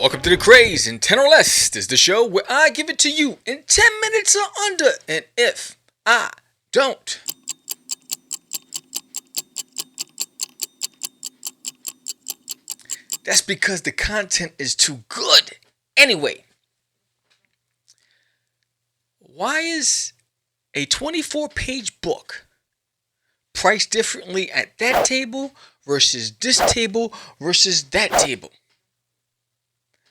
Welcome to The Craze in 10 or Less. This is the show where I give it to you in 10 minutes or under. And if I don't, that's because the content is too good. Anyway, why is a 24-page book priced differently at that table versus this table versus that table?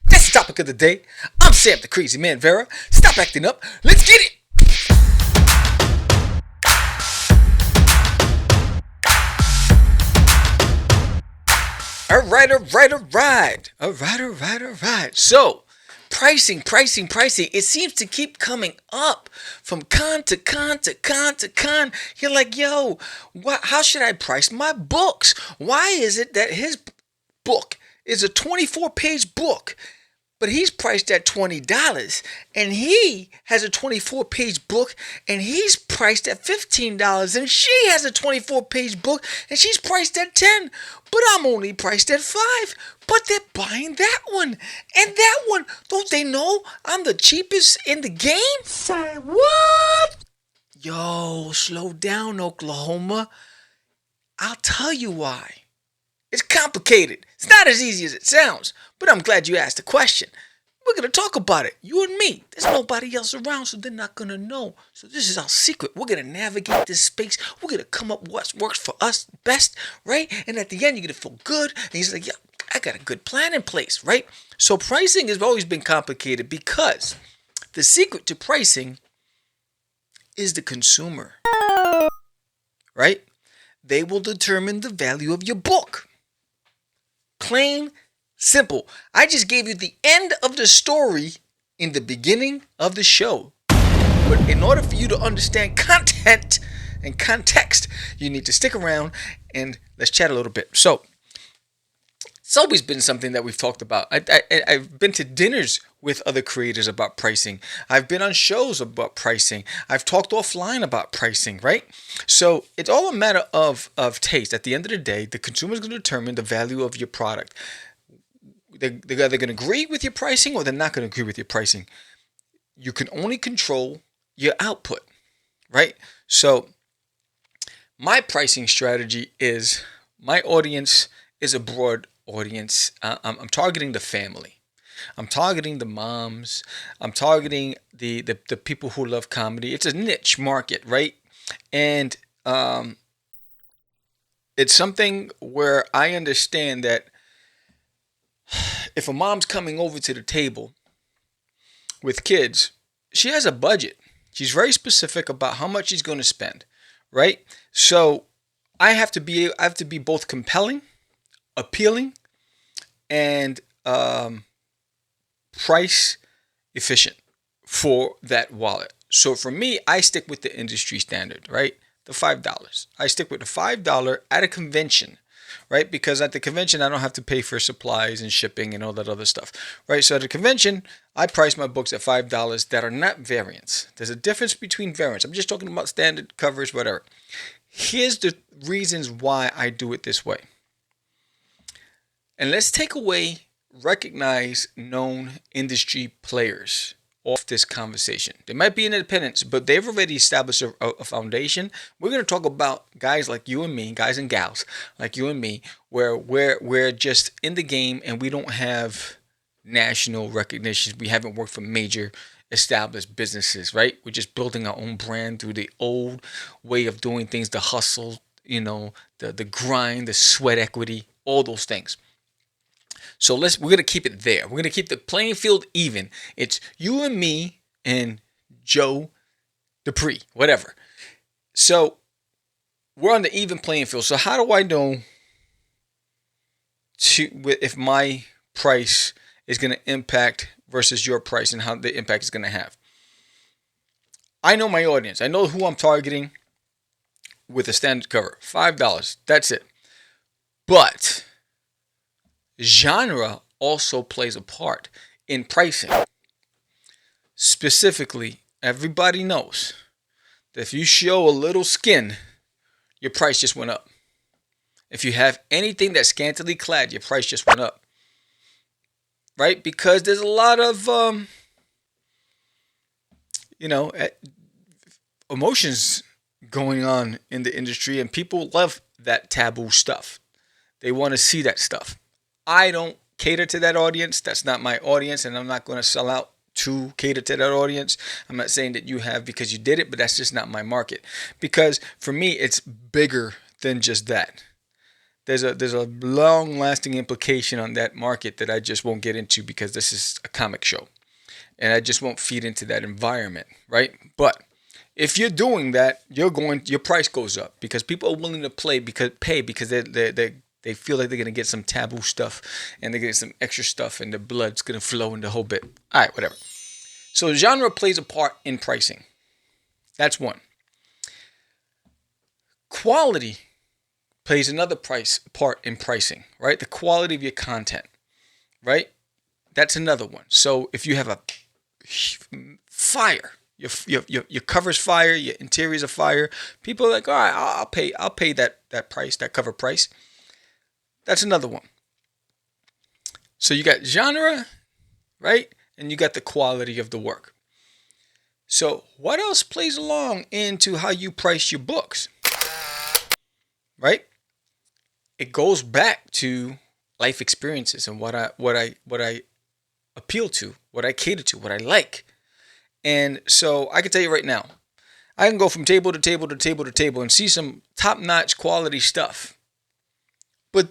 That's the topic of the day. I'm Sam the Crazy Man Vera. Stop acting up. Let's get it. All right. So, pricing. It seems to keep coming up from con to con to con to con. You're like, yo, how should I price my books? Why is it that his book is a 24-page book, but he's priced at $20, and he has a 24-page book, and he's priced at $15, and she has a 24-page book, and she's priced at $10, but I'm only priced at $5, but they're buying that one, and that one. Don't they know I'm the cheapest in the game? Say what? Yo, slow down, Oklahoma. I'll tell you why. It's complicated. It's not as easy as it sounds, but I'm glad you asked the question. We're going to talk about it, you and me. There's nobody else around, so they're not going to know. So this is our secret. We're going to navigate this space. We're going to come up with what works for us best, right? And at the end, you're going to feel good. And he's like, yeah, I got a good plan in place, right? So pricing has always been complicated because the secret to pricing is the consumer, right? They will determine the value of your book. Plain, simple. I just gave you the end of the story in the beginning of the show. But in order for you to understand content and context, you need to stick around and let's chat a little bit. So, it's always been something that we've talked about. I've been to dinners with other creators about pricing. I've been on shows about pricing. I've talked offline about pricing, right? So it's all a matter of taste. At the end of the day, the consumer is going to determine the value of your product. They're either going to agree with your pricing or they're not going to agree with your pricing. You can only control your output, right? So my pricing strategy is my audience is a broad audience. I'm targeting the family. I'm targeting the moms. I'm targeting the people who love comedy. It's a niche market, right? And it's something where I understand that if a mom's coming over to the table with kids, she has a budget. She's very specific about how much she's going to spend, right? So I have to be both compelling, appealing, and price efficient for that wallet. So for me, I stick with the industry standard, right? The $5. I stick with the $5 at a convention, right? Because at the convention, I don't have to pay for supplies and shipping and all that other stuff, right? So at a convention, I price my books at $5 that are not variants. There's a difference between variants. I'm just talking about standard covers, whatever. Here's the reasons why I do it this way. And let's take away recognized, known industry players off this conversation. They might be independents, but they've already established a foundation. We're going to talk about guys like you and me, guys and gals like you and me, where we're just in the game and we don't have national recognition. We haven't worked for major established businesses, right? We're just building our own brand through the old way of doing things, the hustle, the grind, the sweat equity, all those things. So we're going to keep it there. We're going to keep the playing field even. It's you and me and Joe Dupree, whatever. So we're on the even playing field. So how do I know if my price is going to impact versus your price and how the impact is going to have? I know my audience. I know who I'm targeting with a standard cover. $5. That's it. But genre also plays a part in pricing. Specifically, everybody knows that if you show a little skin, your price just went up. If you have anything that's scantily clad, your price just went up. right? Because there's a lot of you know emotions going on in the industry, and people love that taboo stuff. They want to see that stuff. I don't cater to that audience. That's not my audience, and I'm not going to sell out to cater to that audience. I'm not saying that you have because you did it, but that's just not my market. Because for me, it's bigger than just that. There's a long lasting implication on that market that I just won't get into because this is a comic show, and I just won't feed into that environment, right? But if you're doing that, your price goes up because people are willing to pay because they feel like they're gonna get some taboo stuff and they're getting some extra stuff and the blood's gonna flow in the whole bit. All right, whatever. So genre plays a part in pricing. That's one. Quality plays another price part in pricing, right? The quality of your content, right? That's another one. So if you have a fire, your cover's fire, your interiors are fire, people are like, all right, I'll pay that price, that cover price. That's another one. So you got genre, right? And you got the quality of the work. So what else plays along into how you price your books, right? It goes back to life experiences and what I appeal to, what I cater to, what I like. And so I can tell you right now, I can go from table to table to table to table and see some top-notch quality stuff. But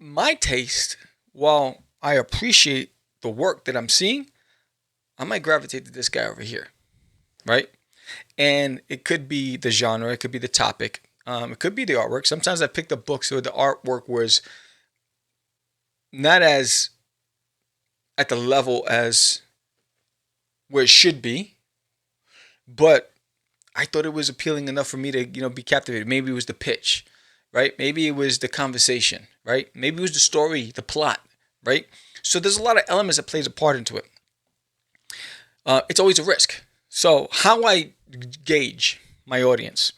my taste, while I appreciate the work that I'm seeing, I might gravitate to this guy over here, right? And it could be the genre, it could be the topic, it could be the artwork. Sometimes I picked up books where the artwork was not as at the level as where it should be, but I thought it was appealing enough for me to, be captivated. Maybe it was the pitch, right? Maybe it was the conversation, right? Maybe it was the story, the plot, right? So there's a lot of elements that plays a part into it. It's always a risk. So how I gauge my audience,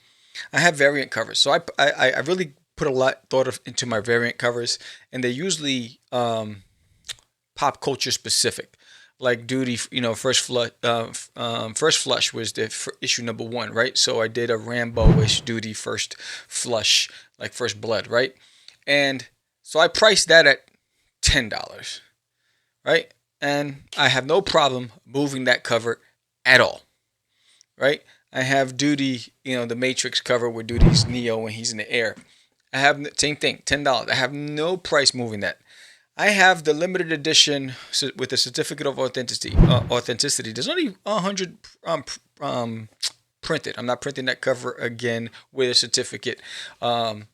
I have variant covers. So I really put a lot thought into my variant covers, and they're usually pop culture specific. Like Duty, First Flush was the issue number 1, right? So I did a Rambo-ish Duty First Flush, like First Blood, right? And so I priced that at $10, right? And I have no problem moving that cover at all, right? I have Duty, the Matrix cover where Duty's Neo when he's in the air. I have the same thing, $10. I have no price moving that. I have the limited edition with the certificate of authenticity. There's only 100 printed. I'm not printing that cover again with a certificate, but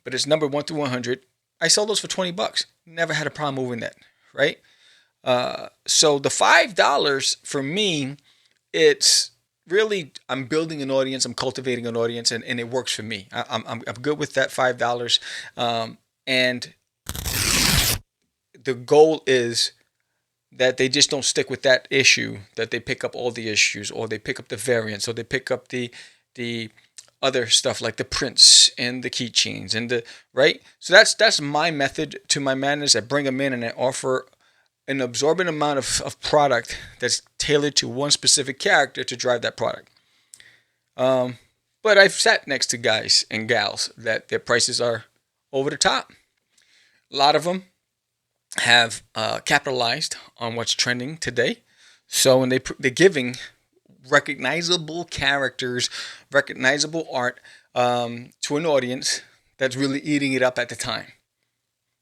it's number 1 through 100. I sell those for $20. Never had a problem moving that, right? So the $5 for me, it's really I'm building an audience, I'm cultivating an audience, and it works for me. I'm good with that $5, and the goal is that they just don't stick with that issue, that they pick up all the issues, or they pick up the variants, or they pick up the other stuff like the prints and the keychains and the right. So that's my method to my madness. I bring them in and I offer an absorbent amount of product that's tailored to one specific character to drive that product. But I've sat next to guys and gals that their prices are over the top. A lot of them have capitalized on what's trending today. So when they're giving recognizable characters, recognizable art to an audience that's really eating it up at the time.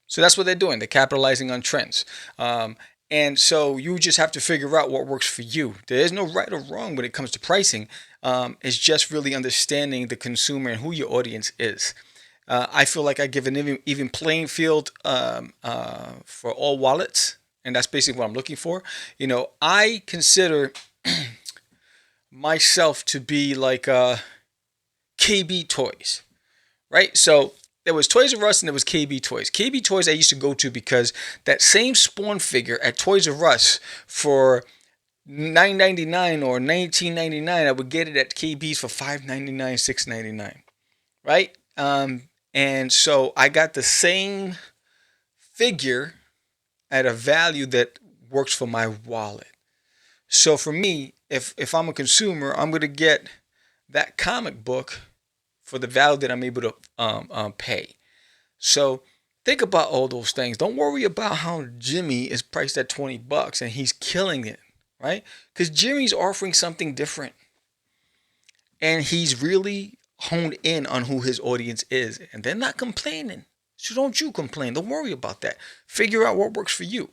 So that's what they're doing. They're capitalizing on trends. And so you just have to figure out what works for you. There is no right or wrong when it comes to pricing. It's just really understanding the consumer and who your audience is. I feel like I give an even playing field for all wallets, and that's basically what I'm looking for. I consider myself to be like KB Toys, right? So there was Toys R Us and there was KB Toys. KB Toys I used to go to because that same Spawn figure at Toys R Us for $9.99 or $19.99, I would get it at KB's for $5.99, $6.99, right? And so I got the same figure at a value that works for my wallet. So for me, if I'm a consumer, I'm gonna get that comic book for the value that I'm able to pay. So think about all those things. Don't worry about how Jimmy is priced at $20 and he's killing it, right? Because Jimmy's offering something different, and he's really honed in on who his audience is, and they're not complaining. So don't you complain. Don't worry about that. Figure out what works for you.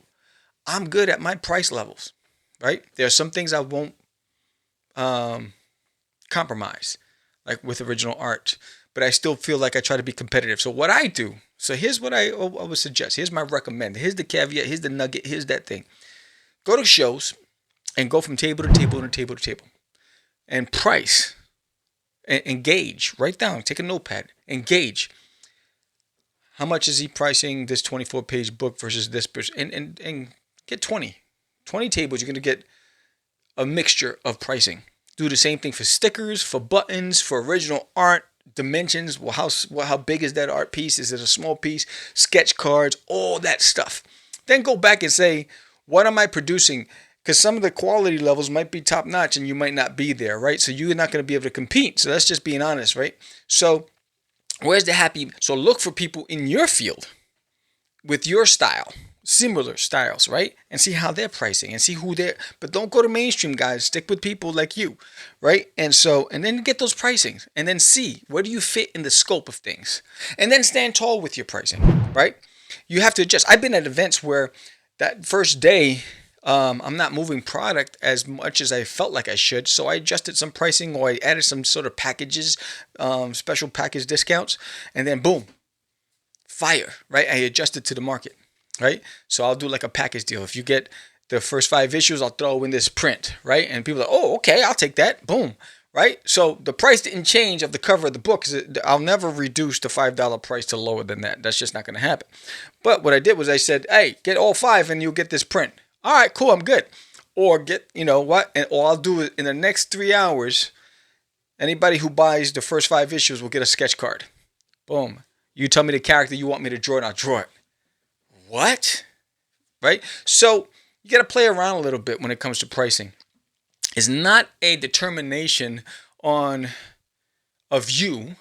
I'm good at my price levels, right? There are some things I won't compromise, like with original art, but I still feel like I try to be competitive. So what I do, so here's what I would suggest. Here's my recommend. Here's the caveat. Here's the nugget. Here's that thing. Go to shows and go from table to table and table to table and price and engage. Write down. Take a notepad. Engage. How much is he pricing this 24-page book versus this person? And get 20 tables. You're going to get a mixture of pricing. Do the same thing for stickers, for buttons, for original art, dimensions. Well, how big is that art piece? Is it a small piece? Sketch cards, all that stuff. Then go back and say, what am I producing? Because some of the quality levels might be top notch and you might not be there, right? So you're not going to be able to compete. So that's just being honest, right? So where's the happy? So look for people in your field with your style, similar styles, right? And see how they're pricing and see who they're, but don't go to mainstream guys. Stick with people like you, right? And then get those pricings and then see where do you fit in the scope of things, and then stand tall with your pricing, right? You have to adjust. I've been at events where that first day, I'm not moving product as much as I felt like I should. So I adjusted some pricing, or I added some sort of packages, special package discounts, and then boom, fire, right? I adjusted to the market, right? So I'll do like a package deal. If you get the first 5 issues, I'll throw in this print, right? And people are like, oh, okay, I'll take that. Boom, right? So the price didn't change of the cover of the book. I'll never reduce the $5 price to lower than that. That's just not going to happen. But what I did was I said, hey, get all 5 and you'll get this print. All right, cool, I'm good. Or get, you know what? And all I'll do is in the next 3 hours, anybody who buys the first 5 issues will get a sketch card. Boom. You tell me the character you want me to draw, and I'll draw it. What? Right? So you got to play around a little bit when it comes to pricing. It's not a determination of you.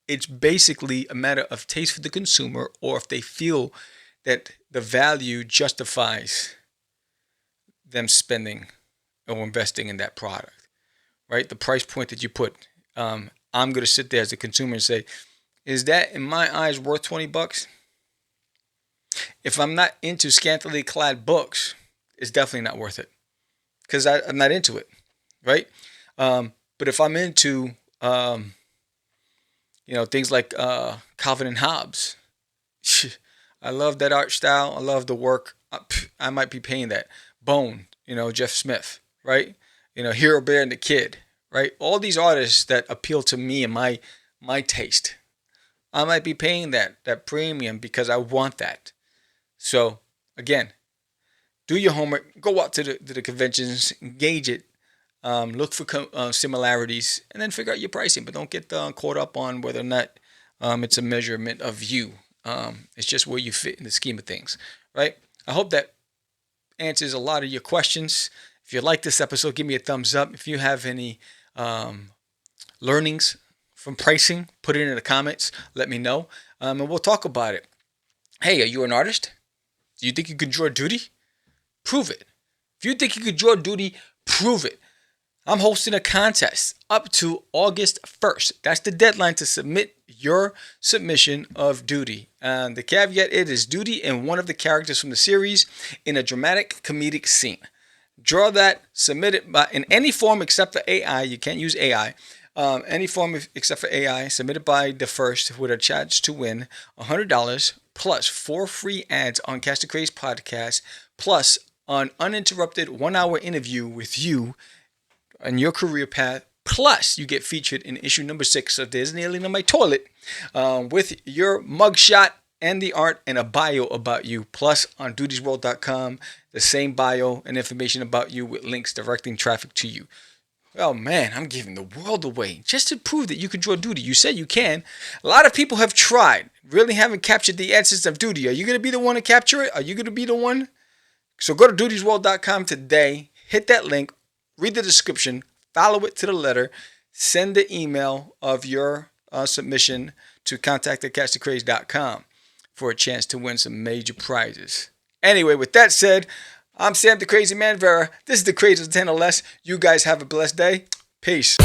It's basically a matter of taste for the consumer, or if they feel that the value justifies them spending or investing in that product, right? The price point that you put. I'm going to sit there as a consumer and say, is that in my eyes worth $20? If I'm not into scantily clad books, it's definitely not worth it, because I'm not into it, right? But if I'm into, things like Calvin and Hobbes, I love that art style. I love the work. I might be paying that. Bone, Jeff Smith, right? Hero Bear and the Kid, right? All these artists that appeal to me and my taste. I might be paying that premium because I want that. So again, do your homework. Go out to the conventions, engage it, look for similarities, and then figure out your pricing. But don't get caught up on whether or not it's a measurement of you. It's just where you fit in the scheme of things, right? I hope that answers a lot of your questions. If you like this episode, give me a thumbs up. If you have any learnings from pricing, put it in the comments. Let me know, and we'll talk about it. Hey, are you an artist? Do you think you could draw Duty? Prove it. If you think you could draw Duty, prove it. I'm hosting a contest up to August 1st. That's the deadline to submit your submission of Duty. And the caveat, it is Duty and one of the characters from the series in a dramatic comedic scene. Draw that, submit it in any form except for AI. You can't use AI. Any form except for AI. Submit it by the 1st with a chance to win $100 plus 4 free ads on Cast the Craze podcast, plus an uninterrupted 1-hour interview with you and your career path. Plus, you get featured in issue number 6 of There's an Alien on My Toilet with your mugshot and the art and a bio about you. Plus, on dutiesworld.com, the same bio and information about you with links directing traffic to you. Oh man, I'm giving the world away just to prove that you can draw Duty. You said you can. A lot of people have tried, really haven't captured the essence of Duty. Are you going to be the one to capture it? Are you going to be the one So go to dudysworld.com today, hit that link, read the description, follow it to the letter, send the email of your submission to contact@catchthecraze.com for a chance to win some major prizes. Anyway, with that said, I'm Sam the Crazy Man Vera. This is the Crazy 10 or Less. You guys have a blessed day. Peace.